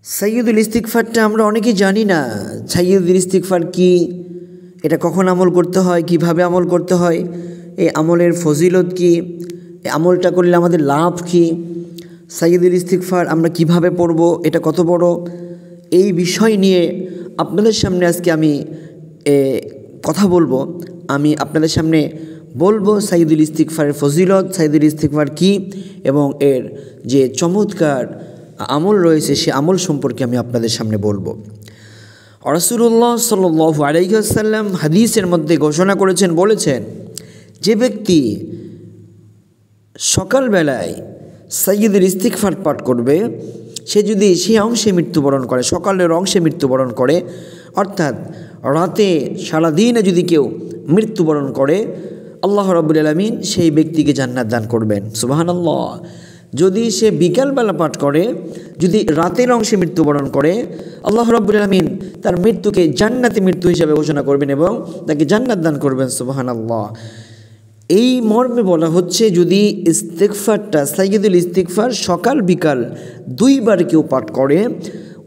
সাইয়্যিদুল ইস্তিগফারটা আমরা অনেকেই জানি না। সাইয়্যিদুল ইস্তিগফার কি, এটা কখন আমল করতে হয়, কিভাবে আমল করতে হয়, এই আমলের ফজিলত কি, এই আমলটা করলে আমাদের লাভ কি, সাইয়্যিদুল ইস্তিগফার আমরা কিভাবে পড়ব, এটা কত বড়, এই বিষয় নিয়ে আপনাদের সামনে আজকে আমি কথা বলবো। আমি আপনাদের সামনে বলবো সাইয়্যিদুল ইস্তিগফারের ফজিলত, সাইয়্যিদুল ইস্তিগফার কি এবং এর যে চমৎকার আমল রয়েছে সে আমল সম্পর্কে আমি আপনাদের সামনে বলবো। রাসূলুল্লাহ সাল্লাল্লাহু আলাইহি ওয়াসাল্লাম হাদিসের মধ্যে ঘোষণা করেছেন, বলেছেন, যে ব্যক্তি সকালবেলায় সাইয়্যিদুল ইস্তিগফার পাঠ করবে, সে যদি সেই অংশে মৃত্যুবরণ করে, সকালের অংশে মৃত্যুবরণ করে, অর্থাৎ রাতে সারাদিনে যদি কেউ মৃত্যুবরণ করে, আল্লাহ রাব্বুল আলামিন সেই ব্যক্তিকে জান্নাত দান করবেন। সুবহানাল্লাহ। যদি সে বিকালবেলা পাঠ করে, যদি রাতের অংশে মৃত্যুবরণ করে, আল্লাহ রাব্বুল আলামিন তার মৃত্যুকে জান্নাতি মৃত্যু হিসাবে ঘোষণা করবেন এবং তাকে জান্নাত দান করবেন। সুবহানাল্লাহ। এই মর্মে বলা হচ্ছে, যদি ইস্তিগফারটা সাইয়্যিদুল ইস্তিগফার সকাল বিকাল দুইবার কেউ পাঠ করে,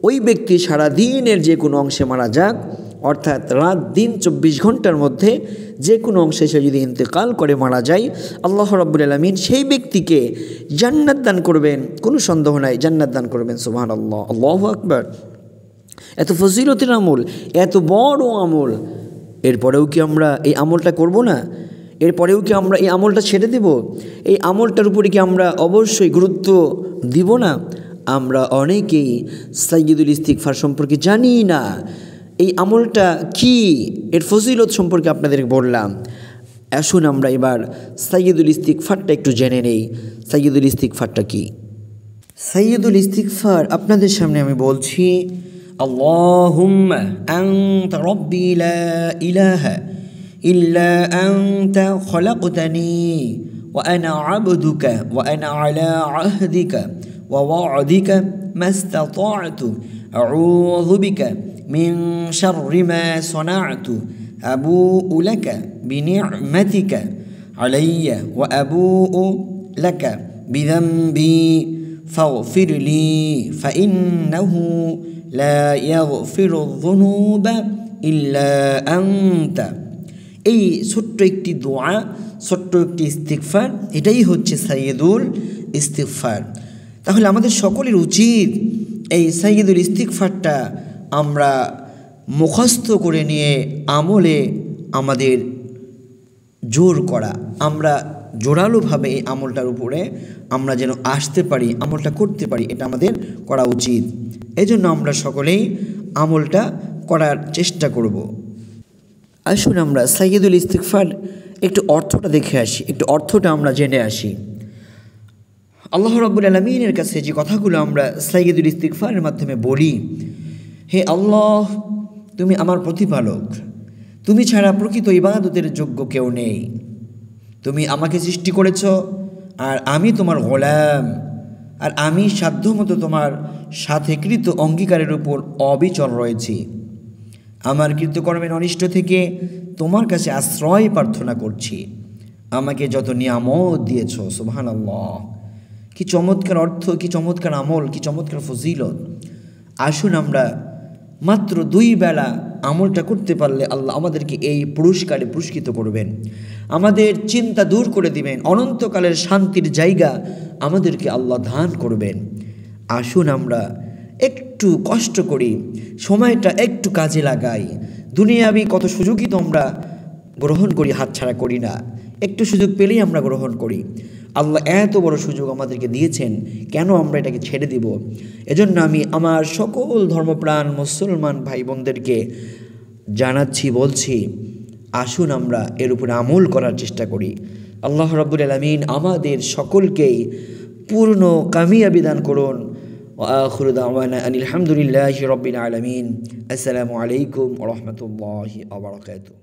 ওই ব্যক্তি সারাদিনের যে কোনো অংশে মারা যাক, অর্থাৎ রাত দিন 24 ঘন্টার মধ্যে যে কোনো অংশে সে যদি ইন্তেকাল করে মারা যায়, আল্লাহ রাব্বুল আলামিন সেই ব্যক্তিকে জান্নাত দান করবেন, কোনো সন্দেহ নাই, জান্নাত দান করবেন। সুবহানাল্লাহ, আল্লাহু আকবার। এত ফজিলতের আমল, এত বড় আমল, এরপরেও কি আমরা এই আমলটা করব না? এরপরেও কি আমরা এই আমলটা ছেড়ে দেব? এই আমলটার উপরে কি আমরা অবশ্যই গুরুত্ব দিব না? আমরা অনেকেই সাইয়্যিদুল ইস্তিগফার সম্পর্কে জানি না। এই আমলটা কি, এর ফজিলত সম্পর্কে আপনাদের বললাম। আসুন আমরা এবার সাইয়্যিদুল ইস্তিগফারটা একটু জেনে নেই। সাইয়্যিদুল ইস্তিগফারটা কি? সাইয়্যিদুল ইস্তিগফার আপনাদের সামনে আমি বলছি, আল্লাহুম্মা আনতা রাব্বি লা ইলাহা ইল্লা আনতা খলাকতানি ওয়া আনা আবদুকা ওয়া আনা আলা আহদিকা ওয়া ওয়া'দিকা মাস্তাতা'তু আউযু বিকা মিন শাররি মা সানা'তু আবুউ লাকা বিনি'মাতিকা আলাইয়া ওয়া আবুউ লাকা বিযামবি ফাগফির লি ফাইন্নাহু লা ইয়াগফিরুয যুনুবা ইল্লা আনতা। এই ছোট্ট একটি দোয়া, ছোট্ট একটি ইস্তিগফার, এটাই হচ্ছে সাইয়্যিদুল ইস্তিগফার। তাহলে আমাদের সকলের উচিত এই সাইয়্যিদুল ইস্তিগফারটা আমরা মুখস্থ করে নিয়ে আমলে আমাদের জোর করা, আমরা জোরালোভাবে এই আমলটার উপরে আমরা যেন আসতে পারি, আমলটা করতে পারি, এটা আমাদের করা উচিত। এজন্য আমরা সকলেই আমলটা করার চেষ্টা করব। আসুন আমরা সাইয়্যিদুল ইস্তিগফার একটু অর্থটা দেখে আসি, একটু অর্থটা আমরা জেনে আসি। আল্লাহ রাব্বুল আলামিনের কাছে যে কথাগুলো আমরা সাইয়্যিদুল ইস্তিগফারের মাধ্যমে বলি, হে আল্লাহ, তুমি আমার প্রতিপালক, তুমি ছাড়া প্রকৃত ইবাদতের যোগ্য কেউ নেই, তুমি আমাকে সৃষ্টি করেছ আর আমি তোমার গোলাম, আর আমি সাধ্যমতো তোমার সাথে কৃত অঙ্গীকারের উপর অবিচল রয়েছি। আমার কৃতকর্মের অনিষ্ট থেকে তোমার কাছে আশ্রয় প্রার্থনা করছি। আমাকে যত নিয়ামত দিয়েছ, সুবহানাল্লাহ, কি চমৎকার অর্থ, কি চমৎকার আমল, কি চমৎকার ফজিলত। আসুন আমরা মাত্র 2 বেলা আমলটা করতে পারলে আল্লাহ আমাদেরকে এই পুরস্কারে পুরস্কৃত করবেন, আমাদের চিন্তা দূর করে দিবেন, অনন্তকালের শান্তির জায়গা আমাদেরকে আল্লাহ দান করবেন। আসুন আমরা একটু কষ্ট করি, সময়টা একটু কাজে লাগাই। দুনিয়াবি কত সুযোগই তো আমরা গ্রহণ করি, হাতছাড়া করি না। একটু সুযোগ পেলেই আমরা গ্রহণ করি। আল্লাহ এত বড় সুযোগ আমাদেরকে দিয়েছেন, কেন আমরা এটাকে ছেড়ে দিব? এজন্য আমি আমার সকল ধর্মপ্রাণ মুসলমান ভাই বোনদেরকে জানাচ্ছি, বলছি, আসুন আমরা এর উপর আমল করার চেষ্টা করি। আল্লাহ রাব্বুল আলামিন আমাদের সকলকেই পূর্ণ কামিয়াবি দান করুন। ওয়া আখিরু দাওয়ানা আনিল হামদুলিল্লাহি রাব্বিল আলামিন। আসসালামু আলাইকুম ওয়া রাহমাতুল্লাহি ওয়া বারাকাতুহু।